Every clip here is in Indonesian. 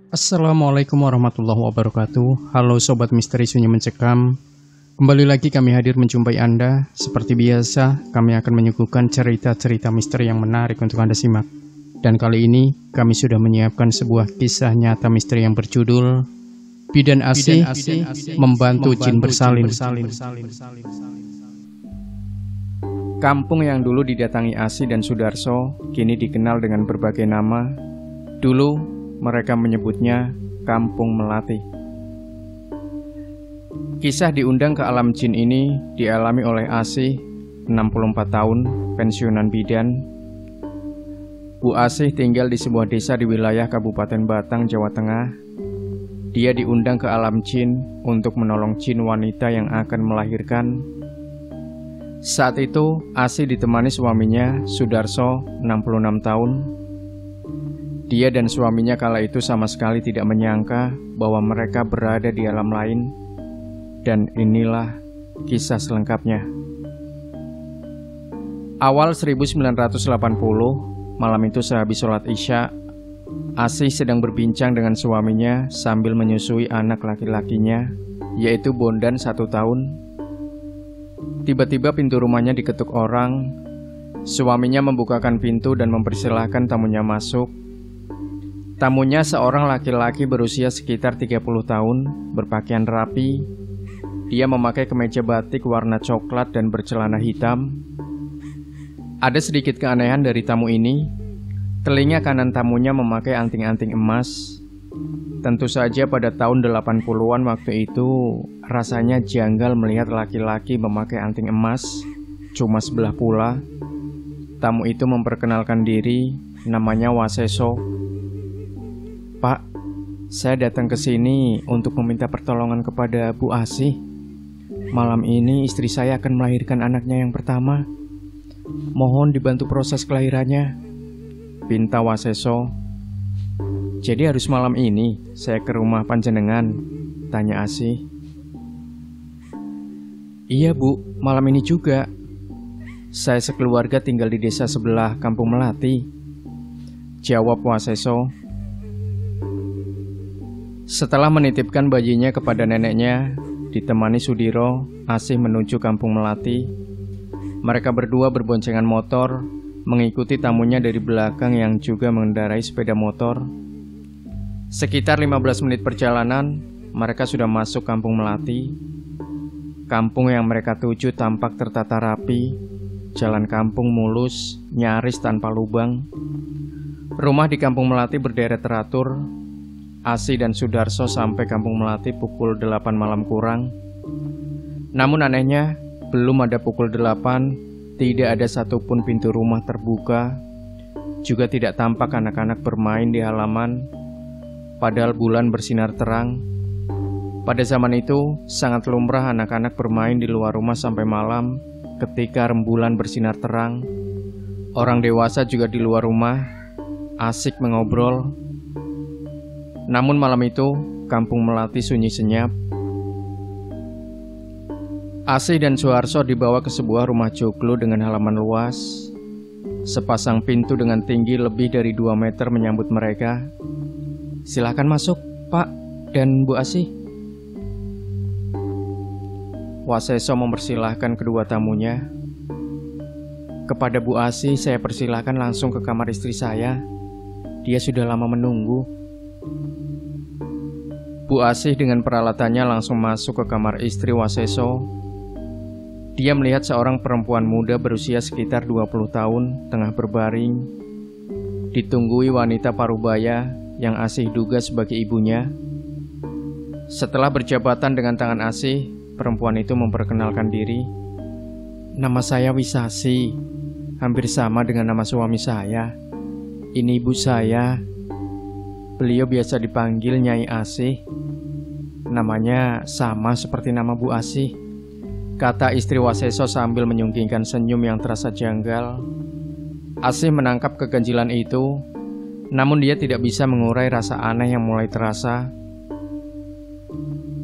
Assalamualaikum warahmatullahi wabarakatuh. Halo Sobat Misteri Sunyi Mencekam. Kembali lagi kami hadir menjumpai Anda. Seperti biasa, kami akan menyuguhkan cerita-cerita misteri yang menarik untuk Anda simak. Dan kali ini, kami sudah menyiapkan sebuah kisah nyata misteri yang berjudul Bidan Asih Membantu Jin Bersalin. Kampung yang dulu didatangi Asih dan Sudarso kini dikenal dengan berbagai nama. Dulu mereka menyebutnya Kampung Melati. Kisah diundang ke alam jin ini dialami oleh Asih, 64 tahun, pensiunan bidan. Bu Asih tinggal di sebuah desa di wilayah Kabupaten Batang, Jawa Tengah. Dia diundang ke alam jin untuk menolong jin wanita yang akan melahirkan. Saat itu, Asih ditemani suaminya, Sudarso, 66 tahun. Dia dan suaminya kala itu sama sekali tidak menyangka bahwa mereka berada di alam lain. Dan inilah kisah selengkapnya. Awal 1980, malam itu sehabis sholat Isya, Asih sedang berbincang dengan suaminya sambil menyusui anak laki-lakinya, yaitu Bondan 1 tahun. Tiba-tiba pintu rumahnya diketuk orang. Suaminya membukakan pintu dan mempersilahkan tamunya masuk. Tamunya seorang laki-laki berusia sekitar 30 tahun, berpakaian rapi. Dia memakai kemeja batik warna coklat dan bercelana hitam. Ada sedikit keanehan dari tamu ini. Telinga kanan tamunya memakai anting-anting emas. Tentu saja pada tahun 80-an waktu itu, rasanya janggal melihat laki-laki memakai anting emas, cuma sebelah pula. Tamu itu memperkenalkan diri, namanya Waseso. Pak, saya datang ke sini untuk meminta pertolongan kepada Bu Asih. Malam ini istri saya akan melahirkan anaknya yang pertama. Mohon dibantu proses kelahirannya, pinta Waseso. Jadi harus malam ini saya ke rumah panjenengan, tanya Asih. Iya Bu, malam ini juga. Saya sekeluarga tinggal di desa sebelah Kampung Melati, jawab Waseso. Setelah menitipkan bayinya kepada neneknya, ditemani Sudiro, Asih menuju Kampung Melati. Mereka berdua berboncengan motor, mengikuti tamunya dari belakang yang juga mengendarai sepeda motor. Sekitar 15 menit perjalanan, mereka sudah masuk Kampung Melati. Kampung yang mereka tuju tampak tertata rapi, jalan kampung mulus, nyaris tanpa lubang. Rumah di Kampung Melati berderet teratur. Asih dan Sudarso sampai Kampung Melati pukul 8 malam kurang. Namun anehnya, belum ada pukul 8, tidak ada satupun pintu rumah terbuka. Juga tidak tampak anak-anak bermain di halaman, padahal bulan bersinar terang. Pada zaman itu, sangat lumrah anak-anak bermain di luar rumah sampai malam ketika rembulan bersinar terang. Orang dewasa juga di luar rumah, asik mengobrol. Namun malam itu, Kampung Melati sunyi senyap. Asih dan Suharso dibawa ke sebuah rumah joglo dengan halaman luas. Sepasang pintu dengan tinggi lebih dari 2 meter menyambut mereka. Silakan masuk, Pak dan Bu Asih. Waseso mempersilahkan kedua tamunya. Kepada Bu Asih, saya persilahkan langsung ke kamar istri saya. Dia sudah lama menunggu. Bu Asih dengan peralatannya langsung masuk ke kamar istri Waseso. Dia melihat seorang perempuan muda berusia sekitar 20 tahun tengah berbaring, ditunggui wanita parubaya yang Asih duga sebagai ibunya. Setelah berjabatan dengan tangan Asih, perempuan itu memperkenalkan diri. Nama saya Wisasi, hampir sama dengan nama suami saya. Ini ibu saya. Beliau biasa dipanggil Nyai Asih. Namanya sama seperti nama Bu Asih, kata istri Waseso sambil menyungkingkan senyum yang terasa janggal. Asih menangkap keganjilan itu, namun dia tidak bisa mengurai rasa aneh yang mulai terasa.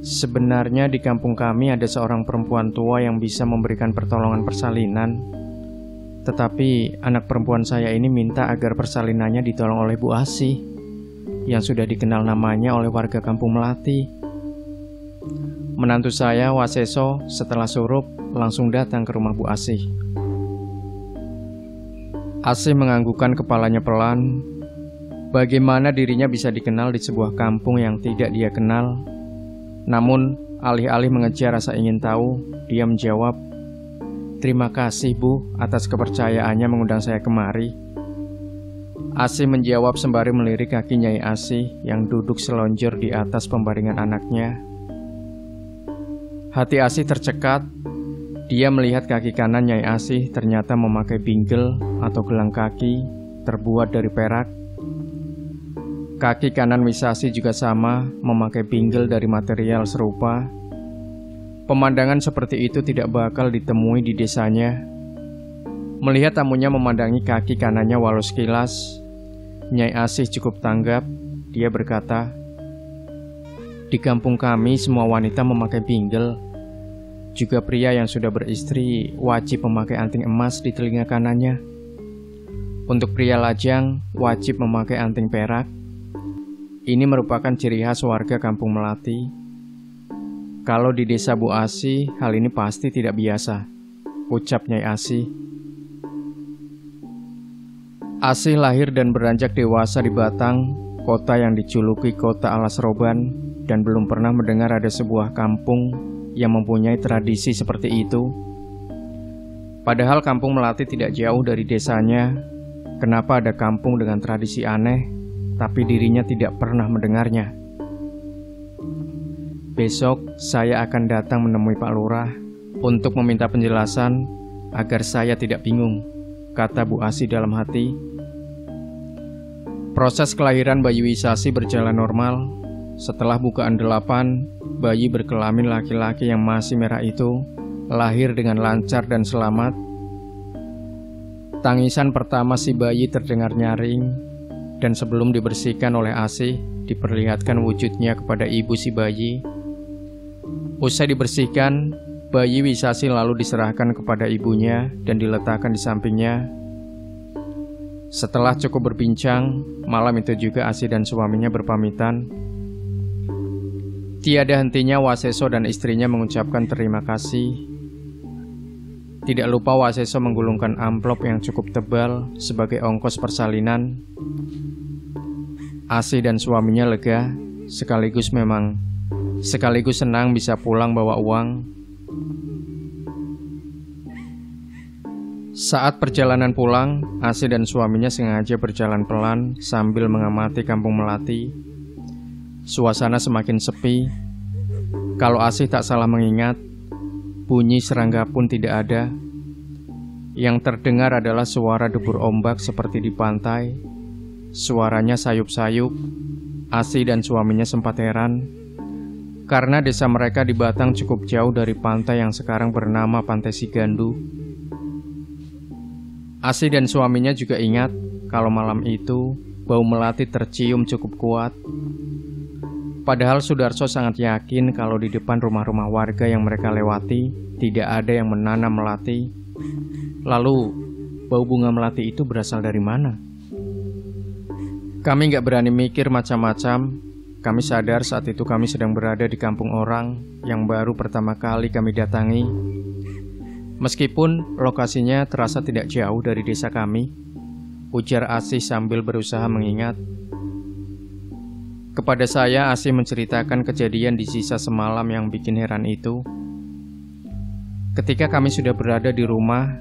Sebenarnya di kampung kami ada seorang perempuan tua yang bisa memberikan pertolongan persalinan. Tetapi anak perempuan saya ini minta agar persalinannya ditolong oleh Bu Asih. yang sudah dikenal namanya oleh warga kampung Melati. Menantu saya, Waseso, setelah surup langsung datang ke rumah Bu Asih. Asih menganggukkan kepalanya pelan. Bagaimana dirinya bisa dikenal di sebuah kampung yang tidak dia kenal? Namun, alih-alih mengejar rasa ingin tahu, dia menjawab, "Terima kasih Bu atas kepercayaannya mengundang saya kemari." Asih menjawab sembari melirik kaki Nyai Asih yang duduk selonjor di atas pembaringan anaknya. Hati Asih tercekat. Dia melihat kaki kanan Nyai Asih ternyata memakai binggel atau gelang kaki terbuat dari perak. Kaki kanan Wisasi juga sama, memakai binggel dari material serupa. Pemandangan seperti itu tidak bakal ditemui di desanya. Melihat tamunya memandangi kaki kanannya walau sekilas, Nyai Asih cukup tanggap. Dia berkata, "Di kampung kami semua wanita memakai binggel. Juga pria yang sudah beristri wajib memakai anting emas di telinga kanannya. Untuk pria lajang wajib memakai anting perak. Ini merupakan ciri khas warga kampung Melati. Kalau di desa Bu Asih, hal ini pasti tidak biasa," ucap Nyai Asih. Asih lahir dan beranjak dewasa di Batang, kota yang dijuluki kota alas roban, dan belum pernah mendengar ada sebuah kampung yang mempunyai tradisi seperti itu. Padahal kampung Melati tidak jauh dari desanya. Kenapa ada kampung dengan tradisi aneh, tapi dirinya tidak pernah mendengarnya? "Besok saya akan datang menemui Pak Lurah untuk meminta penjelasan agar saya tidak bingung," kata Bu Asih dalam hati. Proses kelahiran bayi Wisasi berjalan normal. Setelah bukaan 8, bayi berkelamin laki-laki yang masih merah itu lahir dengan lancar dan selamat. Tangisan pertama si bayi terdengar nyaring, dan sebelum dibersihkan oleh Asih, diperlihatkan wujudnya kepada ibu si bayi. Usai dibersihkan, bayi Wisasi lalu diserahkan kepada ibunya dan diletakkan di sampingnya. Setelah cukup berbincang, malam itu juga Asih dan suaminya berpamitan. Tiada hentinya Waseso dan istrinya mengucapkan terima kasih. Tidak lupa Waseso menggulungkan amplop yang cukup tebal sebagai ongkos persalinan. Asih dan suaminya lega, sekaligus senang bisa pulang bawa uang. Saat perjalanan pulang, Asih dan suaminya sengaja berjalan pelan sambil mengamati kampung Melati. Suasana semakin sepi. Kalau Asih tak salah mengingat, bunyi serangga pun tidak ada. Yang terdengar adalah suara debur ombak seperti di pantai. Suaranya sayup-sayup. Asih dan suaminya sempat heran, karena desa mereka di Batang cukup jauh dari pantai yang sekarang bernama Pantai Sigandu. Asih dan suaminya juga ingat kalau malam itu bau melati tercium cukup kuat. Padahal Sudarso sangat yakin kalau di depan rumah-rumah warga yang mereka lewati tidak ada yang menanam melati. Lalu, bau bunga melati itu berasal dari mana? Kami gak berani mikir macam-macam. Kami sadar saat itu kami sedang berada di kampung orang yang baru pertama kali kami datangi. Meskipun lokasinya terasa tidak jauh dari desa kami, ujar Asih sambil berusaha mengingat. Kepada saya, Asih menceritakan kejadian di sisa semalam yang bikin heran itu. Ketika kami sudah berada di rumah,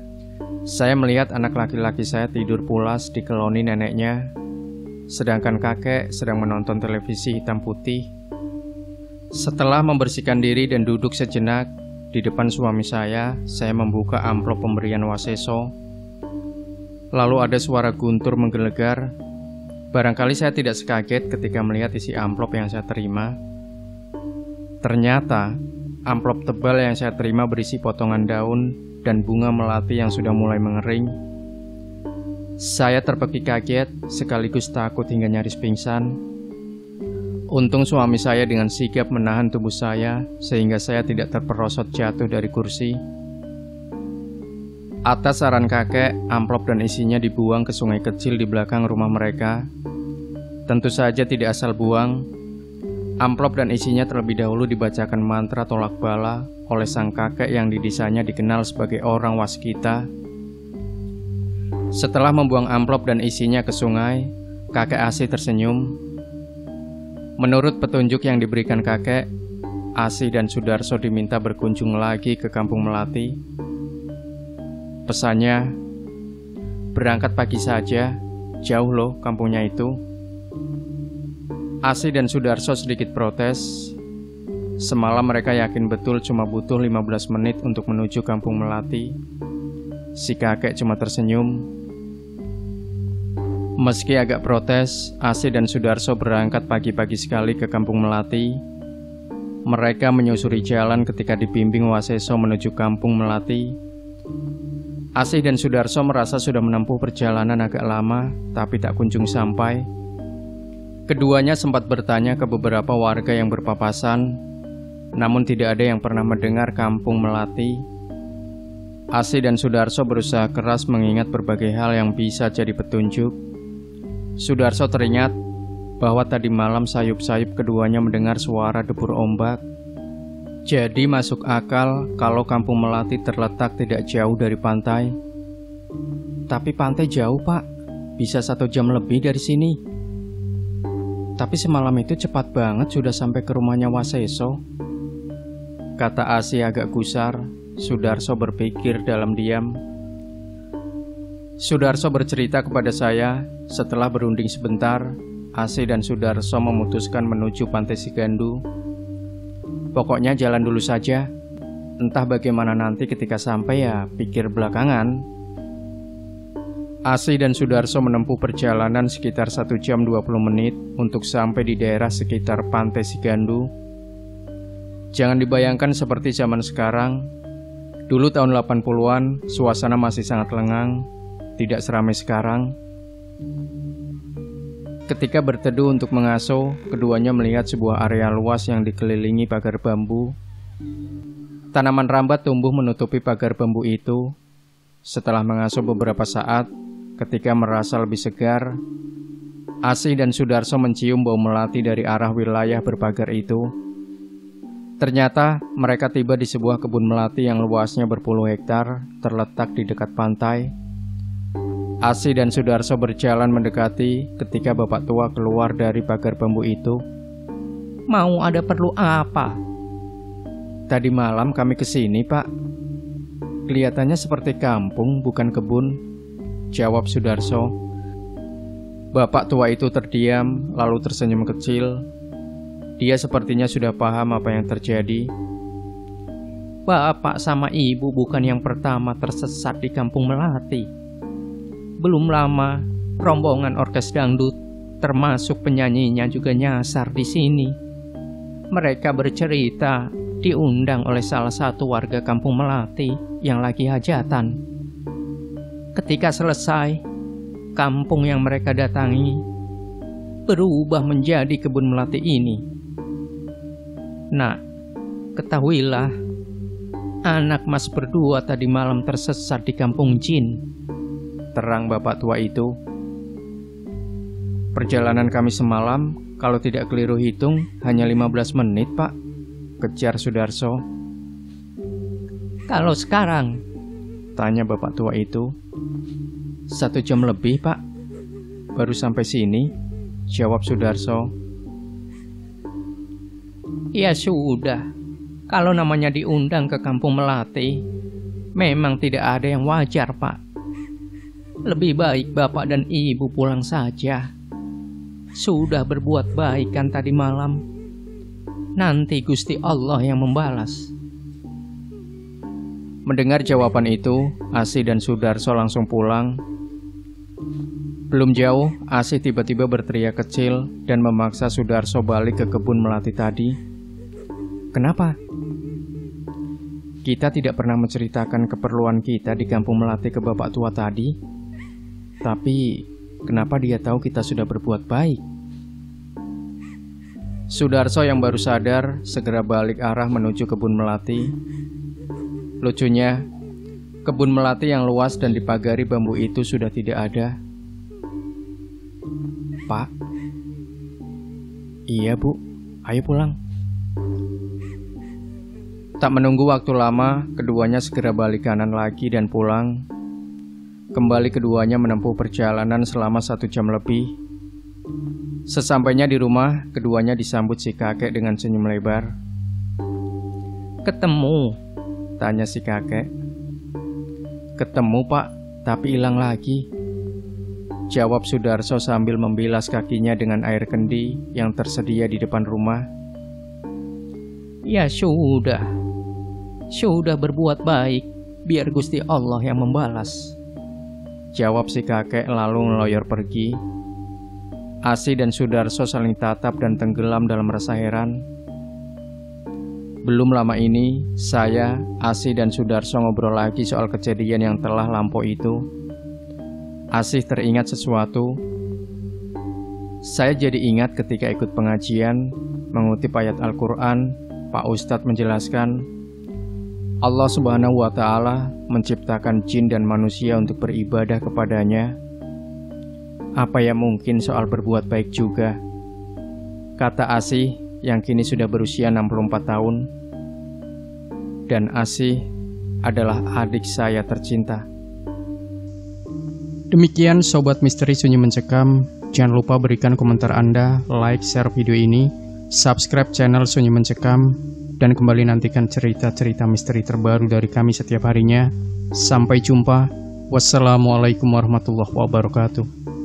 saya melihat anak laki-laki saya tidur pulas di keloni neneknya, sedangkan kakek sedang menonton televisi hitam putih. Setelah membersihkan diri dan duduk sejenak di depan suami saya membuka amplop pemberian Waseso. Lalu ada suara guntur menggelegar. Barangkali saya tidak sekaget ketika melihat isi amplop yang saya terima. Ternyata amplop tebal yang saya terima berisi potongan daun dan bunga melati yang sudah mulai mengering. Saya terpekik kaget sekaligus takut hingga nyaris pingsan. Untung suami saya dengan sigap menahan tubuh saya sehingga saya tidak terperosot jatuh dari kursi. Atas saran kakek, amplop dan isinya dibuang ke sungai kecil di belakang rumah mereka. Tentu saja tidak asal buang. Amplop dan isinya terlebih dahulu dibacakan mantra tolak bala oleh sang kakek yang di desanya dikenal sebagai orang waskita. Setelah membuang amplop dan isinya ke sungai, kakek Asih tersenyum. Menurut petunjuk yang diberikan kakek, Asih dan Sudarso diminta berkunjung lagi ke Kampung Melati. Pesannya, berangkat pagi saja, jauh loh kampungnya itu. Asih dan Sudarso sedikit protes. Semalam mereka yakin betul cuma butuh 15 menit untuk menuju Kampung Melati. Si kakek cuma tersenyum. Meski agak protes, Asih dan Sudarso berangkat pagi-pagi sekali ke Kampung Melati. Mereka menyusuri jalan ketika dibimbing Waseso menuju Kampung Melati. Asih dan Sudarso merasa sudah menempuh perjalanan agak lama, tapi tak kunjung sampai. Keduanya sempat bertanya ke beberapa warga yang berpapasan, namun tidak ada yang pernah mendengar Kampung Melati. Asih dan Sudarso berusaha keras mengingat berbagai hal yang bisa jadi petunjuk. Sudarso teringat bahwa tadi malam sayup-sayup keduanya mendengar suara debur ombak. Jadi masuk akal kalau Kampung Melati terletak tidak jauh dari pantai. Tapi pantai jauh, Pak. Bisa 1 jam lebih dari sini. Tapi semalam itu cepat banget sudah sampai ke rumahnya Waseso. Kata Asih agak gusar. Sudarso berpikir dalam diam. Sudarso bercerita kepada saya. Setelah berunding sebentar, Asih dan Sudarso memutuskan menuju Pantai Sigandu. Pokoknya jalan dulu saja. Entah bagaimana nanti ketika sampai ya pikir belakangan. Asih dan Sudarso menempuh perjalanan sekitar 1 jam 20 menit untuk sampai di daerah sekitar Pantai Sigandu. Jangan dibayangkan seperti zaman sekarang. Dulu tahun 80-an, suasana masih sangat lengang, tidak seramai sekarang. Ketika berteduh untuk mengasuh, keduanya melihat sebuah area luas yang dikelilingi pagar bambu. Tanaman rambat tumbuh menutupi pagar bambu itu. Setelah mengasuh beberapa saat, ketika merasa lebih segar, Asih dan Sudarso mencium bau melati dari arah wilayah berpagar itu. Ternyata mereka tiba di sebuah kebun melati yang luasnya berpuluh hektar, terletak di dekat pantai. Asih dan Sudarso berjalan mendekati ketika bapak tua keluar dari pagar bambu itu. Mau ada perlu apa? Tadi malam kami kesini, Pak. Kelihatannya seperti kampung, bukan kebun, jawab Sudarso. Bapak tua itu terdiam, lalu tersenyum kecil. Dia sepertinya sudah paham apa yang terjadi. Bapak sama ibu bukan yang pertama tersesat di Kampung Melati. Belum lama, rombongan orkes dangdut, termasuk penyanyinya juga nyasar di sini. Mereka bercerita diundang oleh salah satu warga Kampung Melati yang lagi hajatan. Ketika selesai, kampung yang mereka datangi berubah menjadi kebun melati ini. Nah, ketahuilah, anak mas berdua tadi malam tersesat di kampung jin, terang bapak tua itu. Perjalanan kami semalam, kalau tidak keliru hitung, hanya 15 menit, Pak, kejar Sudarso. Kalau sekarang? Tanya bapak tua itu. 1 jam lebih, Pak. Baru sampai sini, jawab Sudarso. Ya sudah, kalau namanya diundang ke Kampung Melati, memang tidak ada yang wajar, Pak. Lebih baik bapak dan ibu pulang saja. Sudah berbuat baik kan tadi malam. Nanti Gusti Allah yang membalas. Mendengar jawaban itu, Asih dan Sudarso langsung pulang. Belum jauh, Asih tiba-tiba berteriak kecil dan memaksa Sudarso balik ke kebun melati tadi. Kenapa? Kita tidak pernah menceritakan keperluan kita di Kampung Melati ke bapak tua tadi. Tapi, kenapa dia tahu kita sudah berbuat baik? Sudarso yang baru sadar segera balik arah menuju kebun melati. Lucunya, kebun melati yang luas dan dipagari bambu itu sudah tidak ada. Pak, Iya bu, ayo pulang. Tak menunggu waktu lama, keduanya segera balik kanan lagi dan pulang. Kembali keduanya menempuh perjalanan selama 1 jam lebih. Sesampainya di rumah, keduanya disambut si kakek dengan senyum lebar. Ketemu? Tanya si kakek. Ketemu pak, tapi hilang lagi, jawab Sudarso sambil membilas kakinya dengan air kendi yang tersedia di depan rumah. Ya sudah berbuat baik, biar Gusti Allah yang membalas, jawab si kakek lalu ngeloyor pergi. Asih dan Sudarso saling tatap dan tenggelam dalam rasa heran. Belum lama ini, saya, Asih dan Sudarso ngobrol lagi soal kejadian yang telah lampau itu. Asih teringat sesuatu. Saya jadi ingat ketika ikut pengajian, mengutip ayat Al-Quran, Pak Ustadz menjelaskan, Allah Subhanahu wa Ta'ala menciptakan jin dan manusia untuk beribadah kepadanya. Apa yang mungkin soal berbuat baik juga? Kata Asih yang kini sudah berusia 64 tahun. Dan Asih adalah adik saya tercinta. Demikian Sobat Misteri Sunyi Mencekam. Jangan lupa berikan komentar Anda, like, share video ini, subscribe channel Sunyi Mencekam, dan kembali nantikan cerita-cerita misteri terbaru dari kami setiap harinya. Sampai jumpa. Wassalamualaikum warahmatullahi wabarakatuh.